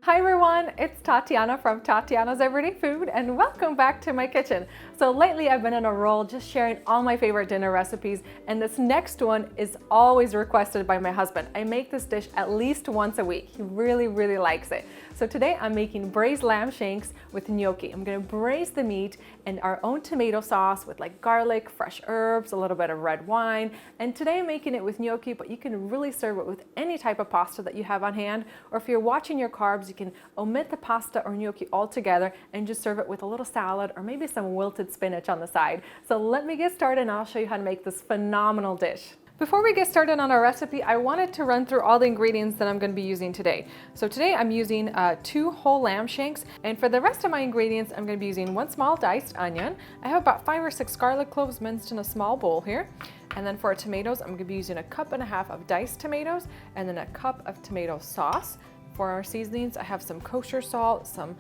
Hi everyone, it's Tatyana from Tatyana's Everyday Food and welcome back to my kitchen. So lately I've been on a roll just sharing all my favorite dinner recipes, and this next one is always requested by my husband. I make this dish at least once a week. He really likes it. So today I'm making braised lamb shanks with gnocchi. I'm gonna braise the meat in our own tomato sauce with like garlic, fresh herbs, a little bit of red wine. And today I'm making it with gnocchi, but you can really serve it with any type of pasta that you have on hand. Or if you're watching your carbs, you can omit the pasta or gnocchi altogether and just serve it with a little salad or maybe some wilted spinach on the side. So let me get started and I'll show you how to make this phenomenal dish. Before we get started on our recipe, I wanted to run through all the ingredients that I'm going to be using today. So today I'm using 2 whole lamb shanks, and for the rest of my ingredients I'm going to be using 1 small diced onion. I have about 5 or 6 garlic cloves minced in a small bowl here. And then for our tomatoes, I'm going to be using 1.5 cups of diced tomatoes and then 1 cup of tomato sauce. For our seasonings, I have some kosher salt, some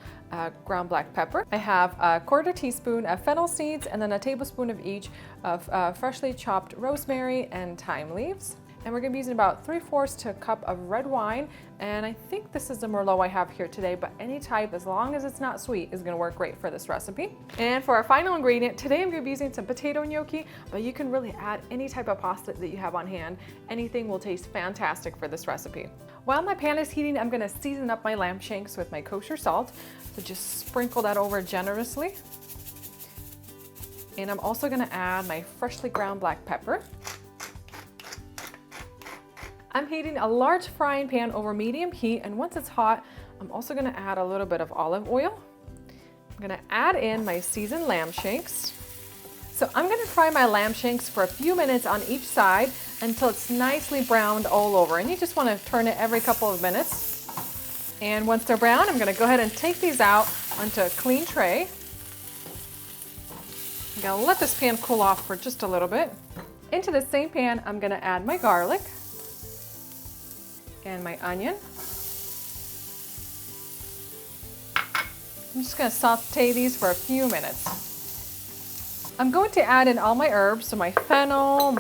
ground black pepper. I have 1/4 teaspoon of fennel seeds and then 1 tablespoon of each of freshly chopped rosemary and thyme leaves. And we're gonna be using about 3/4 to a cup of red wine. And I think this is the Merlot I have here today, but any type, as long as it's not sweet, is gonna work great for this recipe. And for our final ingredient, today I'm gonna be using some potato gnocchi, but you can really add any type of pasta that you have on hand. Anything will taste fantastic for this recipe. While my pan is heating, I'm gonna season up my lamb shanks with my kosher salt. So just sprinkle that over generously. And I'm also gonna add my freshly ground black pepper. I'm heating a large frying pan over medium heat, and once it's hot, I'm also gonna add a little bit of olive oil. I'm gonna add in my seasoned lamb shanks. So I'm gonna fry my lamb shanks for a few minutes on each side until it's nicely browned all over, and you just wanna turn it every couple of minutes. And once they're brown, I'm gonna go ahead and take these out onto a clean tray. I'm gonna let this pan cool off for just a little bit. Into the same pan, I'm gonna add my garlic and my onion. I'm just gonna saute these for a few minutes. I'm going to add in all my herbs, so my fennel,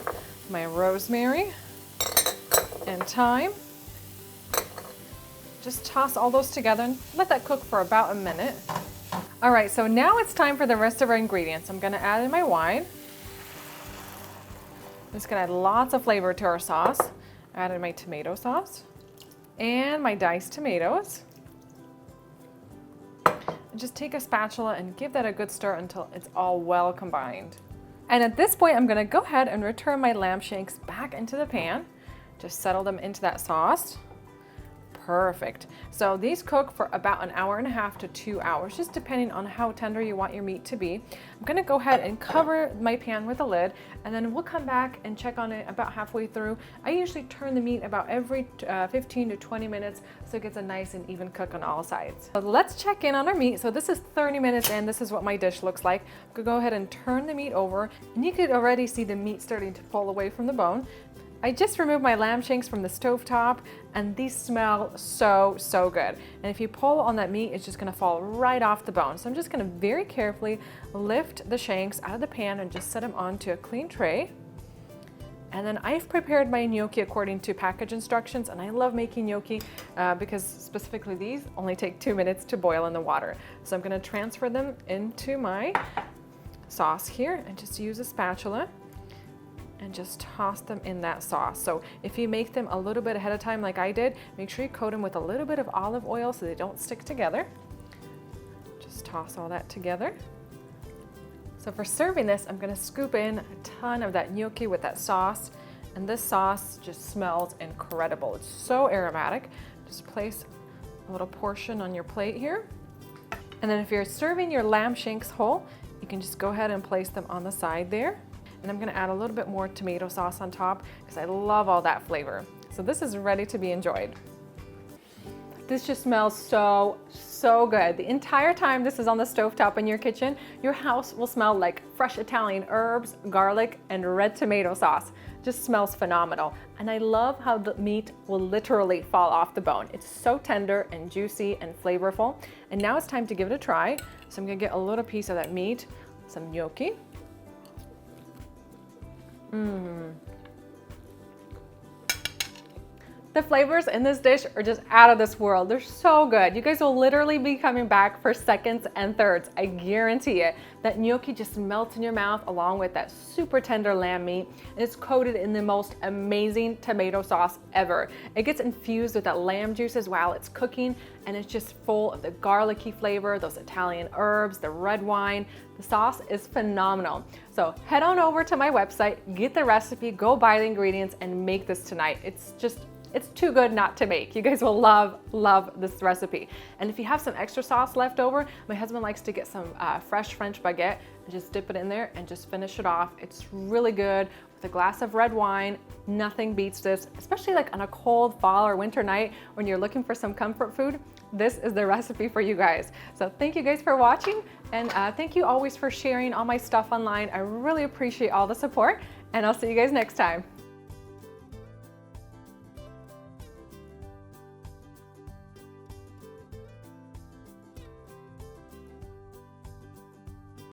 my rosemary, and thyme. Just toss all those together and let that cook for about a minute. All right, so now it's time for the rest of our ingredients. I'm gonna add in my wine. I'm just gonna add lots of flavor to our sauce. Add in my tomato sauce and my diced tomatoes. And just take a spatula and give that a good stir until it's all well combined. And at this point, I'm gonna go ahead and return my lamb shanks back into the pan. Just settle them into that sauce. Perfect. So these cook for about 1.5 hours to 2 hours, just depending on how tender you want your meat to be. I'm gonna go ahead and cover my pan with a lid, and then we'll come back and check on it about halfway through. I usually turn the meat about every 15 to 20 minutes so it gets a nice and even cook on all sides. So let's check in on our meat. So this is 30 minutes in. This is what my dish looks like. I'm gonna go ahead and turn the meat over, and you could already see the meat starting to pull away from the bone. I just removed my lamb shanks from the stovetop, and these smell so good. And if you pull on that meat, it's just gonna fall right off the bone. So I'm just gonna very carefully lift the shanks out of the pan and just set them onto a clean tray. And then I've prepared my gnocchi according to package instructions, and I love making gnocchi because specifically these only take 2 minutes to boil in the water. So I'm gonna transfer them into my sauce here and just use a spatula and just toss them in that sauce. So if you make them a little bit ahead of time like I did, make sure you coat them with a little bit of olive oil so they don't stick together. Just toss all that together. So for serving this, I'm gonna scoop in a ton of that gnocchi with that sauce, and this sauce just smells incredible. It's so aromatic. Just place a little portion on your plate here. And then if you're serving your lamb shanks whole, you can just go ahead and place them on the side there. And I'm gonna add a little bit more tomato sauce on top because I love all that flavor. So this is ready to be enjoyed. This just smells so good. The entire time this is on the stovetop in your kitchen, your house will smell like fresh Italian herbs, garlic, and red tomato sauce. Just smells phenomenal. And I love how the meat will literally fall off the bone. It's so tender and juicy and flavorful. And now it's time to give it a try. So I'm gonna get a little piece of that meat, some gnocchi. The flavors in this dish are just out of this world. They're so good. You guys will literally be coming back for seconds and thirds. I guarantee it. That gnocchi just melts in your mouth along with that super tender lamb meat. And it's coated in the most amazing tomato sauce ever. It gets infused with that lamb juices while it's cooking, and it's just full of the garlicky flavor, those Italian herbs, the red wine. The sauce is phenomenal. So head on over to my website, get the recipe, go buy the ingredients, and make this tonight. It's too good not to make. You guys will love this recipe. And if you have some extra sauce left over, my husband likes to get some fresh French baguette and just dip it in there and just finish it off. It's really good with a glass of red wine. Nothing beats this, especially like on a cold fall or winter night when you're looking for some comfort food. This is the recipe for you guys. So thank you guys for watching, and thank you always for sharing all my stuff online. I really appreciate all the support, and I'll see you guys next time.